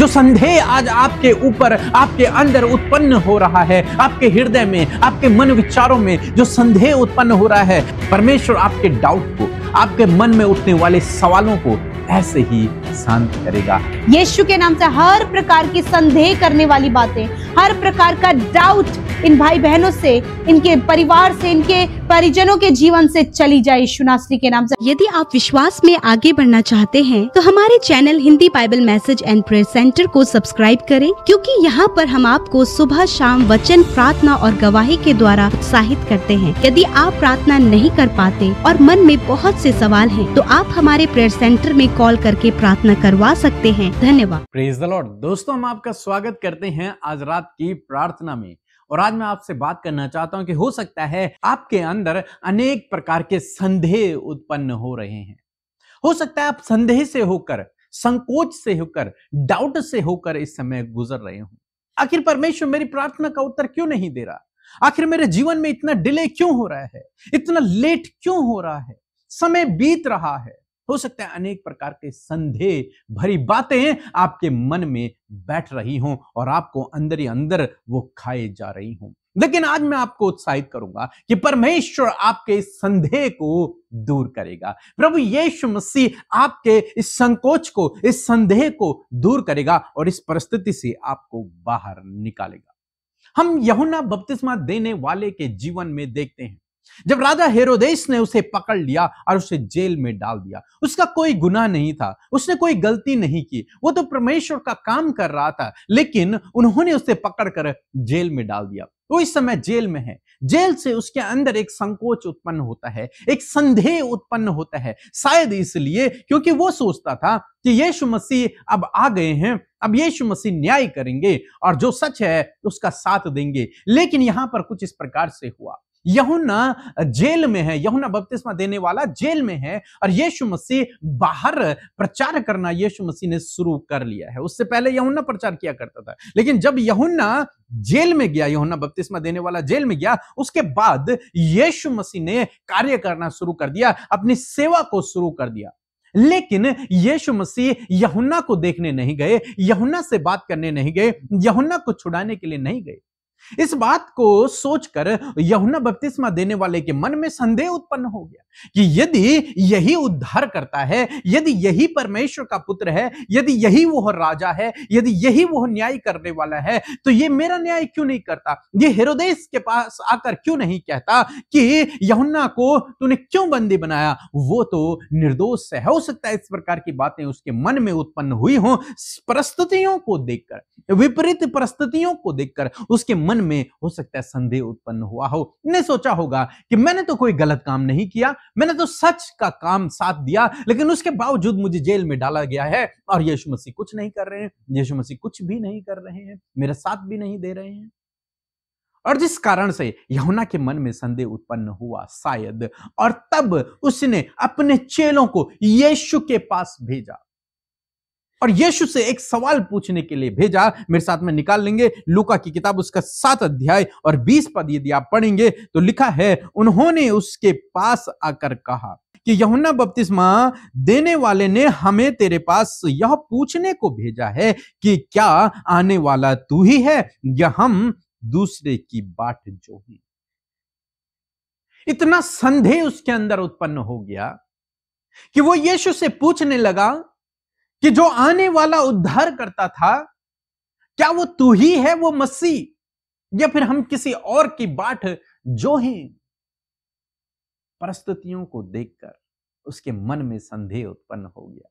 जो संदेह आज आपके ऊपर, आपके अंदर उत्पन्न हो रहा है, आपके हृदय में, आपके मन विचारों में जो संदेह उत्पन्न हो रहा है, परमेश्वर आपके डाउट को, आपके मन में उठने वाले सवालों को ऐसे ही शांत करेगा। यीशु के नाम से हर प्रकार की संदेह करने वाली बातें, हर प्रकार का डाउट इन भाई बहनों से, इनके परिवार से, इनके परिजनों के जीवन से चली जाए यीशु नासरी के नाम से। यदि आप विश्वास में आगे बढ़ना चाहते हैं तो हमारे channel Hindi Bible message and prayer centre को सब्सक्राइब करें, क्योंकि यहाँ पर हम आपको सुबह शाम वचन, प्रार्थना और गवाही के द्वारा उत्साहित करते हैं। यदि आप प्रार्थना नहीं कर पाते और मन में बहुत से सवाल हैं, तो आप हमारे प्रेयर सेंटर में कॉल करके प्रार्थना करवा सकते हैं। धन्यवाद। Praise the Lord. दोस्तों, हम आपका स्वागत करते हैं आज रात की प्रार्थना में। और आज मैं आपसे बात करना चाहता हूं कि हो सकता है आपके अंदर अनेक प्रकार के संदेह उत्पन्न हो रहे हैं। हो सकता है आप संदेह से होकर, संकोच से होकर, डाउट से होकर इस समय गुजर रहे हो। आखिर परमेश्वर मेरी प्रार्थना का उत्तर क्यों नहीं दे रहा? आखिर मेरे जीवन में इतना डिले क्यों हो रहा है? इतना लेट क्यों हो रहा है? समय बीत रहा है। हो सकता है अनेक प्रकार के संदेह भरी बातें आपके मन में बैठ रही हों और आपको अंदर ही अंदर वो खाए जा रही हों। लेकिन आज मैं आपको उत्साहित करूंगा कि परमेश्वर आपके इस संदेह को दूर करेगा। प्रभु यीशु मसीह आपके इस संकोच को, इस संदेह को दूर करेगा और इस परिस्थिति से आपको बाहर निकालेगा। हम यूहन्ना बपतिस्मा देने वाले के जीवन में देखते हैं, जब राजा हेरोदेस ने उसे पकड़ लिया और उसे जेल में डाल दिया। उसका कोई गुनाह नहीं था, उसने कोई गलती नहीं की, वो तो परमेश्वर का काम कर रहा था, लेकिन उन्होंने उसे पकड़कर जेल में डाल दिया। वो इस समय जेल में है। जेल से उसके अंदर एक संकोच उत्पन्न होता है, एक संदेह उत्पन्न होता है। शायद इसलिए क्योंकि वो सोचता था कि यीशु मसीह अब आ गए हैं, अब यीशु मसीह न्याय करेंगे और जो सच है उसका साथ देंगे। लेकिन यहां पर कुछ इस प्रकार से हुआ। यूहन्ना जेल में है, यूहन्ना बपतिस्मा देने वाला जेल में है और यीशु मसीह बाहर प्रचार करना यीशु मसीह ने शुरू कर लिया है। उससे पहले यूहन्ना प्रचार किया करता था, लेकिन जब यूहन्ना जेल में गया, यूहन्ना बपतिस्मा देने वाला जेल में गया, उसके बाद यीशु मसीह ने कार्य करना शुरू कर दिया, अपनी सेवा को शुरू कर दिया। लेकिन यीशु मसीह यूहन्ना को देखने नहीं गए, यूहन्ना से बात करने नहीं गए, यूहन्ना को छुड़ाने के लिए नहीं गए। इस बात को सोचकर यूहन्ना बपतिस्मा देने वाले के मन में संदेह उत्पन्न हो गया कि यदि यही उद्धार करता है, यदि यही परमेश्वर का पुत्र है, यदि यही वो राजा है, यदि यही वो न्याय करने वाला है, तो ये मेरा न्याय क्यों नहीं करता? ये हेरोदेस के पास आकर क्यों नहीं कहता कि यूहन्ना को तूने क्यों बंदी बनाया? वो तो निर्दोष है। हो सकता है इस प्रकार की बातें उसके मन में उत्पन्न हुई हों। परिस्थितियों को देखकर, विपरीत परिस्थितियों को देखकर उसके मन में हो सकता है संदेह उत्पन्न हुआ हो। ने सोचा होगा कि मैंने तो कोई गलत काम नहीं किया, मैंने तो सच का काम साथ दिया, लेकिन उसके बावजूद मुझे जेल में डाला गया है और यीशु मसीह कुछ नहीं कर रहे हैं, यीशु मसीह कुछ भी नहीं कर रहे हैं, मेरा साथ भी नहीं दे रहे हैं। और जिस कारण से यूहन्ना के मन में संदेह उत्पन्न हुआ शायद, और तब उसने अपने चेलों को यीशु के पास भेजा और यीशु से एक सवाल पूछने के लिए भेजा। मेरे साथ में निकाल लेंगे लूका की किताब, उसका 7 अध्याय और 20 पद यदि आप पढ़ेंगे तो लिखा है, उन्होंने उसके पास आकर कहा कि यूहन्ना बपतिस्मा देने वाले ने हमें तेरे पास यह पूछने को भेजा है कि क्या आने वाला तू ही है या हम दूसरे की बाट जोहें। इतना संदेह उसके अंदर उत्पन्न हो गया कि वो यीशु से पूछने लगा कि जो आने वाला उद्धार करता था, क्या वो तू ही है, वो मसीह, या फिर हम किसी और की बाट जोहें? परिस्थितियों को देखकर उसके मन में संदेह उत्पन्न हो गया।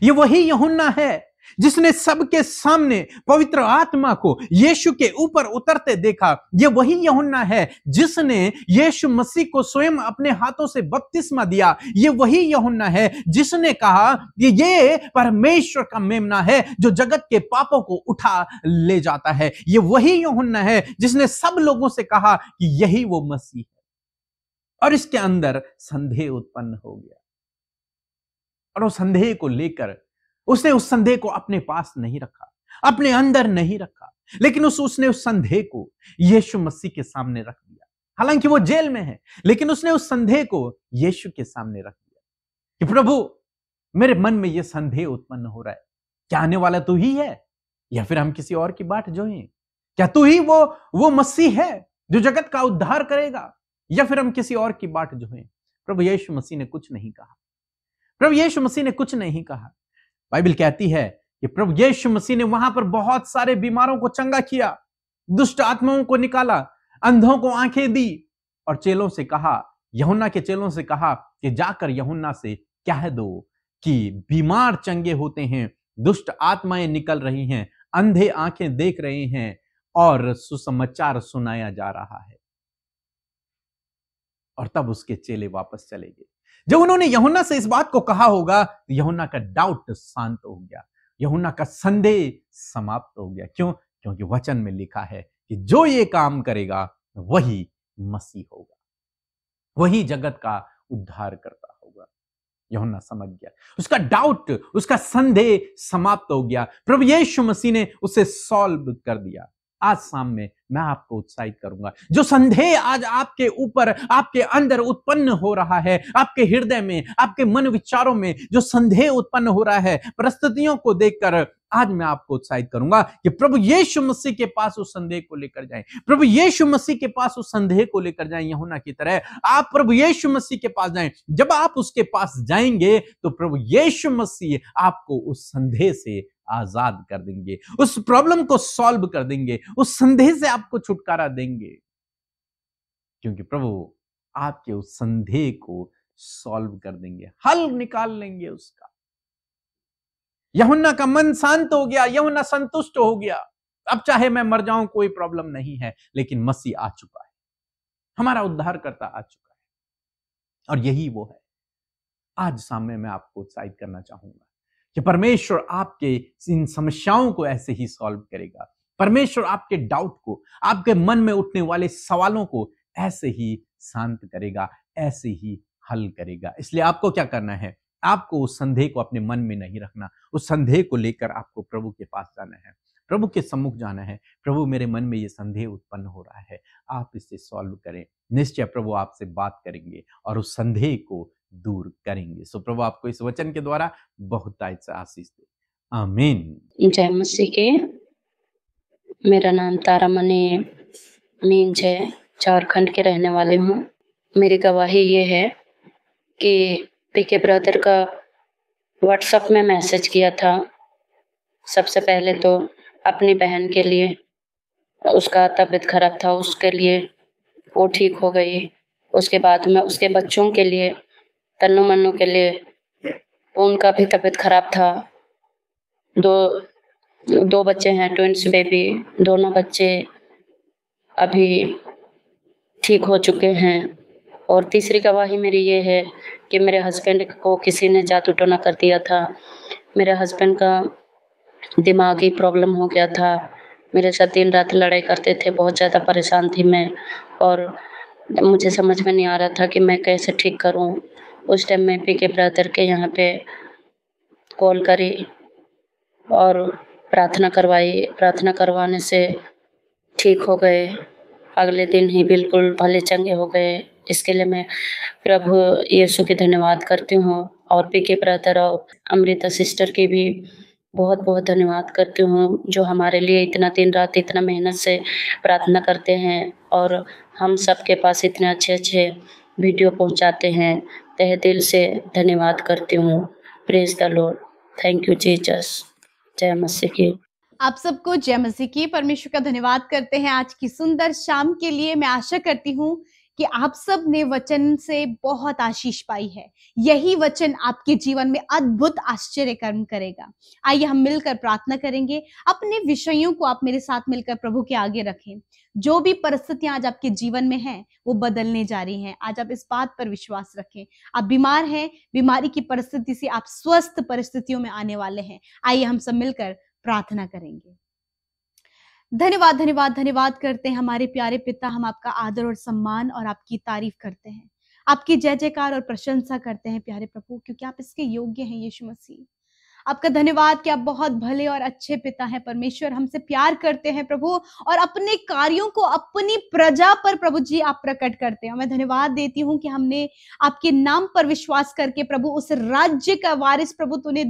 ये वही यूहन्ना है जिसने सबके सामने पवित्र आत्मा को यीशु के ऊपर उतरते देखा। ये वही यूहन्ना है जिसने यीशु मसीह को स्वयं अपने हाथों से बपतिस्मा दिया। ये वही यूहन्ना है जिसने कहा कि ये परमेश्वर का मेमना है जो जगत के पापों को उठा ले जाता है। ये वही यूहन्ना है जिसने सब लोगों से कहा कि यही वो मसीह है। और इसके अंदर संदेह उत्पन्न हो गया और उस संदेह को लेकर उसने उस संदेह को अपने पास नहीं रखा, अपने अंदर नहीं रखा, लेकिन उसने उस संदेह को यीशु मसीह के सामने रख दिया। हालांकि वो जेल में है, लेकिन उसने उस संदेह को यीशु के सामने रख दिया कि प्रभु, मेरे मन में यह संदेह उत्पन्न हो रहा है, क्या आने वाला तू ही है? या फिर हम किसी और की बाट जोएं? क्या तू ही वो मसीह है जो जगत का उद्धार करेगा, या फिर हम किसी और की बाट जोएं? प्रभु यीशु मसीह ने कुछ नहीं कहा। प्रभु यीशु मसीह ने कुछ नहीं कहा। बाइबल कहती है कि प्रभु यीशु मसीह ने वहां पर बहुत सारे बीमारों को चंगा किया, दुष्ट आत्माओं को निकाला, अंधों को आंखें दी, और चेलों से कहा, यूहन्ना के चेलों से कहा कि जाकर यूहन्ना से कह दो कि बीमार चंगे होते हैं, दुष्ट आत्माएं निकल रही हैं, अंधे आंखें देख रहे हैं, और सुसमाचार सुनाया जा रहा है। और तब उसके चेले वापस चले गए। जब उन्होंने यूहन्ना से इस बात को कहा होगा, तो यूहन्ना का डाउट शांत हो गया, यूहन्ना का संदेह समाप्त हो गया। क्यों? क्योंकि वचन में लिखा है कि जो ये काम करेगा वही मसीह होगा, वही जगत का उद्धार करता होगा। यूहन्ना समझ गया, उसका डाउट, उसका संदेह समाप्त हो गया। प्रभु यीशु मसीह ने उसे सॉल्व कर दिया। आज शाम में मैं आपको उत्साहित करूंगा, जो संदेह आज आपके ऊपर, आपके अंदर उत्पन्न हो रहा है, आपके हृदय में, आपके मन विचारों में जो संदेह उत्पन्न हो रहा है परिस्थितियों को देखकर, आज मैं आपको उत्साहित करूंगा कि प्रभु यीशु मसीह के पास उस संदेह को लेकर जाएं। प्रभु यीशु मसीह के पास उस संदेह को लेकर जाएं। यूहन्ना की तरह आप प्रभु यीशु मसीह के पास जाएं। जब आप उसके पास जाएंगे तो प्रभु यीशु मसीह आपको उस संदेह से आजाद कर देंगे, उस प्रॉब्लम को सॉल्व कर देंगे, उस संदेह से आपको छुटकारा देंगे, क्योंकि प्रभु आपके उस संदेह को सॉल्व कर देंगे, हल निकाल लेंगे उसका। यूहन्ना का मन शांत हो गया, यूहन्ना संतुष्ट हो गया। अब चाहे मैं मर जाऊं कोई प्रॉब्लम नहीं है, लेकिन मसीह आ चुका है, हमारा उद्धारकर्ता आ चुका है। और यही वो है। आज सामने मैं आपको उत्साहित करना चाहूंगा कि परमेश्वर आपके इन समस्याओं को ऐसे ही सॉल्व करेगा। परमेश्वर आपके डाउट को, आपके मन में उठने वाले सवालों को ऐसे ही शांत करेगा, ऐसे ही हल करेगा। इसलिए आपको क्या करना है? आपको उस संदेह को अपने मन में नहीं रखना, उस संदेह को लेकर आपको प्रभु के पास जाना है, प्रभु के सम्मुख जाना है। प्रभु, मेरे मन में ये संदेह उत्पन्न हो रहा है, आप इसे सॉल्व करें। निश्चय प्रभु आपसे बात करेंगे और उस संदेह को दूर करेंगे। सो प्रभु आपको इस वचन के द्वारा बहुत आशीष दे। आमीन। जय मसीह के। मेरा नाम तारामणि मींज है, झारखंड के रहने वाली हूँ। मेरी गवाही ये है कि पीके ब्रदर का व्हाट्सएप में मैसेज किया था। सबसे पहले तो अपनी बहन के लिए, उसका तबीयत खराब था, उसके लिए वो ठीक हो गई। उसके बाद में उसके बच्चों के लिए, तन्नू मन्नू के लिए, उनका भी तबीयत खराब था। दो बच्चे हैं, ट्विंस बेबी, दोनों बच्चे अभी ठीक हो चुके हैं। और तीसरी गवाही मेरी ये है कि मेरे हस्बैंड को किसी ने जादू टोना कर दिया था। मेरे हस्बैंड का दिमागी प्रॉब्लम हो गया था, मेरे साथ दिन रात लड़ाई करते थे, बहुत ज़्यादा परेशान थी मैं, और मुझे समझ में नहीं आ रहा था कि मैं कैसे ठीक करूं। उस टाइम मैं पीके ब्रदर के यहाँ पे कॉल करी और प्रार्थना करवाई। प्रार्थना करवाने से ठीक हो गए, अगले दिन ही बिल्कुल भले चंगे हो गए। इसके लिए मैं प्रभु यीशु की धन्यवाद करती हूँ, और पीके ब्रदर और अमृता सिस्टर की भी बहुत बहुत धन्यवाद करती हूँ, जो हमारे लिए इतना दिन रात इतना मेहनत से प्रार्थना करते हैं और हम सबके पास इतने अच्छे अच्छे वीडियो पहुँचाते हैं। तहे दिल से धन्यवाद करती हूँ। Praise the Lord, thank you Jesus. जय मसीह की। आप सबको जय मसीह की। परमेश्वर का धन्यवाद करते हैं आज की सुंदर शाम के लिए। मैं आशा करती हूँ कि आप सब ने वचन से बहुत आशीष पाई है। यही वचन आपके जीवन में अद्भुत आश्चर्य कर्म करेगा। आइए हम मिलकर प्रार्थना करेंगे। अपने विषयों को आप मेरे साथ मिलकर प्रभु के आगे रखें। जो भी परिस्थितियां आज आपके जीवन में हैं वो बदलने जा रही हैं। आज आप इस बात पर विश्वास रखें। आप बीमार हैं, बीमारी की परिस्थिति से आप स्वस्थ परिस्थितियों में आने वाले हैं। आइए हम सब मिलकर प्रार्थना करेंगे। धन्यवाद धन्यवाद धन्यवाद करते हैं हमारे प्यारे पिता। हम आपका आदर और सम्मान और आपकी तारीफ करते हैं, आपकी जय जयकार और प्रशंसा करते हैं प्यारे प्रभु, क्योंकि आप इसके योग्य हैं। यीशु मसीह, आपका धन्यवाद कि आप बहुत भले और अच्छे पिता हैं। परमेश्वर, हमसे प्यार करते हैं प्रभु, और अपने कार्यों को अपनी प्रजा पर प्रभु जी आप प्रकट करते हैं। मैं धन्यवाद देती हूँ कि हमने आपके नाम पर विश्वास करके प्रभु उस राज्य का वारिस प्रभु तूने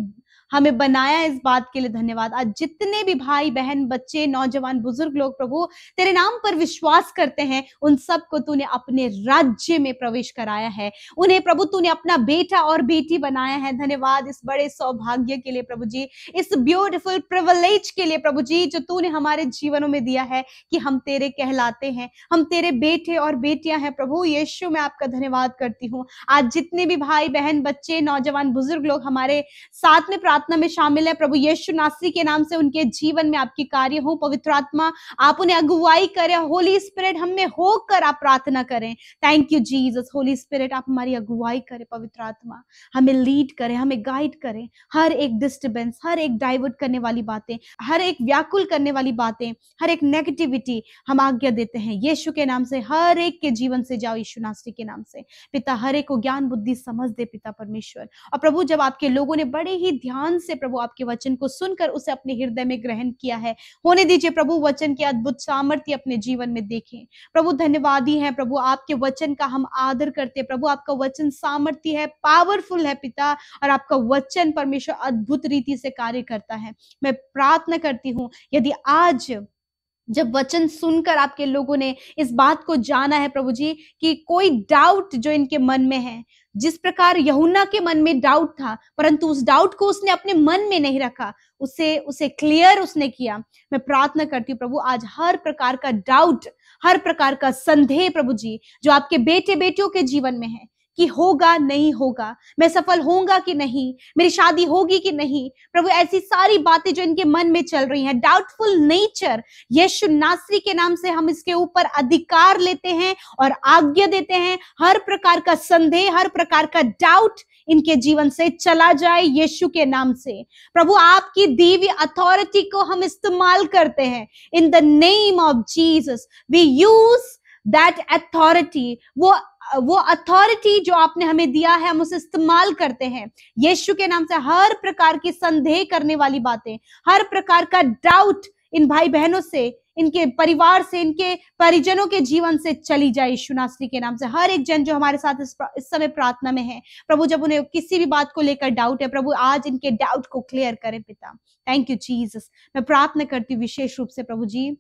हमें बनाया इस बात के लिए धन्यवाद। आज जितने भी भाई बहन बच्चे नौजवान बुजुर्ग लोग प्रभु तेरे नाम पर विश्वास करते हैं, उन सबको तूने अपने राज्य में प्रवेश कराया है। उन्हें प्रभु तूने अपना बेटा और बेटी बनाया है। धन्यवाद इस बड़े सौभाग्य के लिए प्रभु जी, इस ब्यूटीफुल प्रिविलेज के लिए प्रभु जी, जो तूने हमारे जीवनों में दिया है कि हम तेरे कहलाते हैं, हम तेरे बेटे और बेटियां हैं। प्रभु यीशु मैं आपका धन्यवाद करती हूँ। आज जितने भी भाई बहन बच्चे नौजवान बुजुर्ग लोग हमारे साथ में प्रार्थना में शामिल है, प्रभु यीशु नासरी के नाम से उनके जीवन में आपकी कार्य हो। पवित्र आत्मा आप उन्हें अगुवाई करें। होली स्पिरिट हम में होकर आप प्रार्थना करें। Thank you Jesus. Holi spirit आप हमारी अगुवाई करें। पवित्र आत्मा हमें लीड करें, हमें गाइड करें। हर एक डिस्टर्बेंस, हर एक डाइवर्ट करने वाली बातें, हर एक व्याकुल करने वाली बातें, हर एक नेगेटिविटी हम आज्ञा देते हैं यीशु के नाम से। हर एक के जीवन से जाओ यीशु नासरी के नाम से। पिता हर एक को ज्ञान बुद्धि समझ दे पिता परमेश्वर। और प्रभु जब आपके लोगों ने बड़े ही ध्यान से प्रभु आपके वचन को सुनकर उसे अपने हृदय में ग्रहण किया है, होने दीजिए प्रभु वचन की अद्भुत सामर्थ्य अपने जीवन में देखें। प्रभु धन्यवादी है प्रभु, आपके वचन का हम आदर करते हैं प्रभु। आपका वचन सामर्थ्य है, पावरफुल है पिता, और आपका वचन परमेश्वर अद्भुत रीति से कार्य करता है। मैं प्रार्थना करती हूँ यदि आज जब वचन सुनकर आपके लोगों ने इस बात को जाना है प्रभु जी कि कोई डाउट जो इनके मन में है, जिस प्रकार यूहन्ना के मन में डाउट था, परंतु उस डाउट को उसने अपने मन में नहीं रखा, उसे क्लियर उसने किया। मैं प्रार्थना करती हूँ प्रभु आज हर प्रकार का डाउट, हर प्रकार का संदेह प्रभु जी जो आपके बेटे बेटियों के जीवन में है कि होगा नहीं होगा, मैं सफल होऊंगा कि नहीं, मेरी शादी होगी कि नहीं, प्रभु ऐसी सारी बातें जो इनके मन में चल रही हैं, डाउटफुल नेचर, यीशु नासरी के नाम से हम इसके ऊपर अधिकार लेते हैं और आज्ञा देते हैं। हर प्रकार का संदेह, हर प्रकार का डाउट इनके जीवन से चला जाए यीशु के नाम से। प्रभु आपकी दिव्य अथॉरिटी को हम इस्तेमाल करते हैं। In the name of Jesus we use that authority. वो अथॉरिटी जो आपने हमें दिया है हम उसे इस्तेमाल करते हैं यीशु के नाम से। हर प्रकार की संदेह करने वाली बातें, हर प्रकार का डाउट इन भाई बहनों से, इनके परिवार से, इनके परिजनों के जीवन से चली जाए यीशु नासरी के नाम से। हर एक जन जो हमारे साथ इस समय प्रार्थना में है प्रभु, जब उन्हें किसी भी बात को लेकर डाउट है प्रभु, आज इनके डाउट को क्लियर करें पिता। Thank you Jesus. मैं प्रार्थना करती हूँ विशेष रूप से प्रभु जी,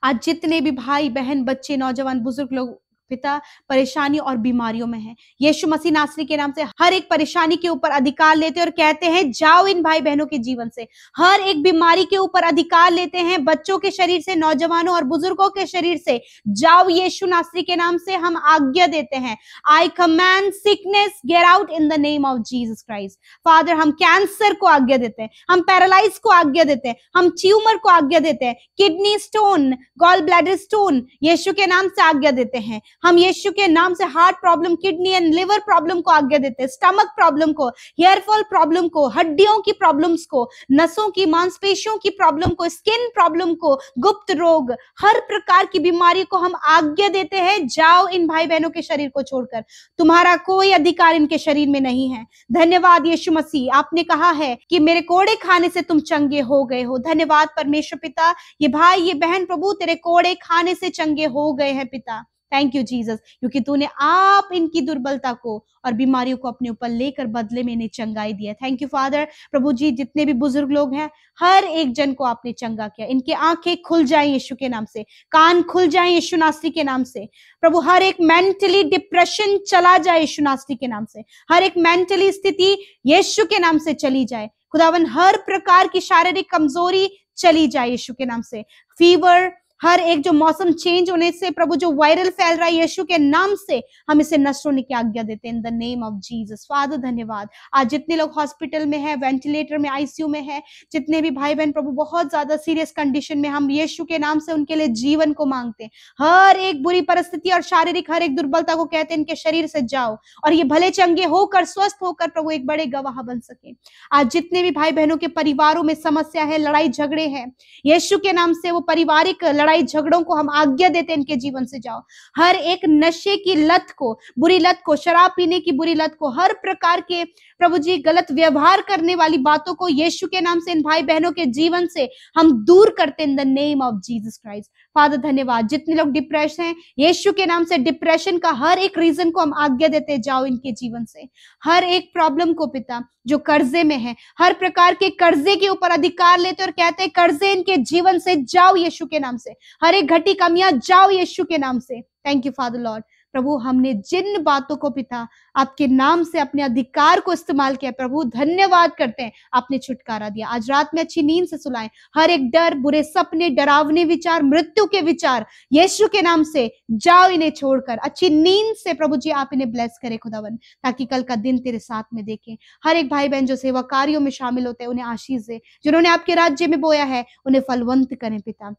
आज जितने भी भाई बहन बच्चे नौजवान बुजुर्ग लोग पिता परेशानी और बीमारियों में है, यीशु मसीह नासरी के नाम से हर एक परेशानी के ऊपर अधिकार लेते हैं और कहते हैं जाओ इन भाई बहनों के जीवन से। हर एक बीमारी के ऊपर अधिकार लेते हैं, बच्चों के शरीर से, नौजवानों और बुजुर्गों के शरीर से जाओ यीशु नासरी के नाम से हम आज्ञा देते हैं। आई command sickness get out in the name of Jesus Christ. Father हम कैंसर को आज्ञा देते हैं, हम पैरालाइज को आज्ञा देते हैं, हम ट्यूमर को आज्ञा देते हैं, kidney stone, gall bladder stone Yeshu के नाम से आज्ञा देते हैं। हम यीशु के नाम से heart problem, kidney and liver problem को आज्ञा देते हैं, स्टमक प्रॉब्लम को, हेयर फॉल प्रॉब्लम को, हड्डियों की प्रॉब्लम्स को, नसों की मांसपेशियों की प्रॉब्लम को, स्किन प्रॉब्लम को, गुप्त रोग, हर प्रकार की बीमारी को हम आज्ञा देते हैं जाओ इन भाई बहनों के शरीर को छोड़कर। तुम्हारा कोई अधिकार इनके शरीर में नहीं है। धन्यवाद यीशु मसीह, आपने कहा है कि मेरे कोड़े खाने से तुम चंगे हो गए हो। धन्यवाद परमेश्वर पिता, ये भाई ये बहन प्रभु तेरे कोड़े खाने से चंगे हो गए हैं पिता। थैंक यू जीसस, क्योंकि तूने आप इनकी दुर्बलता को और बीमारियों को अपने ऊपर लेकर बदले में इन्हें चंगाई दिया। Thank you father. प्रभु जी जितने भी बुजुर्ग लोग हैं हर एक जन को आपने चंगा किया, इनके आंखें खुल जाएं यीशु के नाम से, कान खुल जाएं यीशु नासरी के नाम से। प्रभु हर एक मेंटली डिप्रेशन चला जाए यीशु नासरी के नाम से, हर एक मेंटली स्थिति यीशु के नाम से चली जाए खुदावन। हर प्रकार की शारीरिक कमजोरी चली जाए यीशु के नाम से। फीवर, हर एक जो मौसम चेंज होने से प्रभु जो वायरल फैल रहा है यीशु के नाम से हम इसे नष्ट होने की आज्ञा देते हैं in the name of Jesus. Father धन्यवाद। आज जितने लोग हॉस्पिटल में है, वेंटिलेटर में, आईसीयू में है, जितने भी भाई बहन प्रभु बहुत ज्यादा सीरियस कंडीशन में, हम यीशु के नाम से उनके लिए जीवन को मांगते हैं। हर एक बुरी परिस्थिति और शारीरिक हर एक दुर्बलता को कहते हैं इनके शरीर से जाओ और ये भले चंगे होकर स्वस्थ होकर प्रभु एक बड़े गवाह बन सके। आज जितने भी भाई बहनों के परिवारों में समस्या है, लड़ाई झगड़े हैं, यीशु के नाम से वो पारिवारिक लड़ाई झगड़ों को हम आज्ञा देते हैं इनके जीवन से जाओ। हर एक नशे की लत को, बुरी लत को, शराब पीने की बुरी लत को, हर प्रकार के प्रभु जी गलत व्यवहार करने वाली बातों को यीशु के नाम से इन भाई बहनों के जीवन से हम दूर करते इन the name of Jesus Christ. Father धन्यवाद। जितने लोग डिप्रेशन हैं, यीशु के नाम से डिप्रेशन का हर एक रीजन को हम आज्ञा देते जाओ इनके जीवन से। हर एक प्रॉब्लम को पिता जो कर्जे में है, हर प्रकार के कर्जे के ऊपर अधिकार लेते और कहते हैं कर्जे इनके जीवन से जाओ यीशु के नाम से। हर एक घटी कमियां जाओ यीशु के नाम से। Thank you father lord. प्रभु हमने जिन बातों को पिता आपके नाम से अपने अधिकार को इस्तेमाल किया, प्रभु धन्यवाद करते हैं, आपने छुटकारा दिया। आज रात में अच्छी नींद से सुलाएं। हर एक डर, बुरे सपने, डरावने विचार, मृत्यु के विचार यीशु के नाम से जाओ इन्हें छोड़कर। अच्छी नींद से प्रभु जी आप इन्हें ब्लेस करें खुदावन, ताकि कल का दिन तेरे साथ में देखें। हर एक भाई बहन जो सेवा कार्यों में शामिल होते हैं उन्हें आशीष दे, जिन्होंने आपके राज्य में बोया है उन्हें फलवंत करें पिता।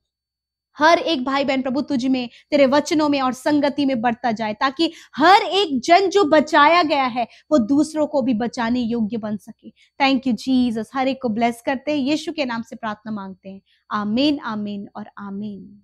हर एक भाई बहन प्रभु तुझ में, तेरे वचनों में और संगति में बढ़ता जाए, ताकि हर एक जन जो बचाया गया है वो दूसरों को भी बचाने योग्य बन सके। Thank you Jesus. हर एक को ब्लेस करते हैं, यीशु के नाम से प्रार्थना मांगते हैं। आमीन, आमीन और आमीन।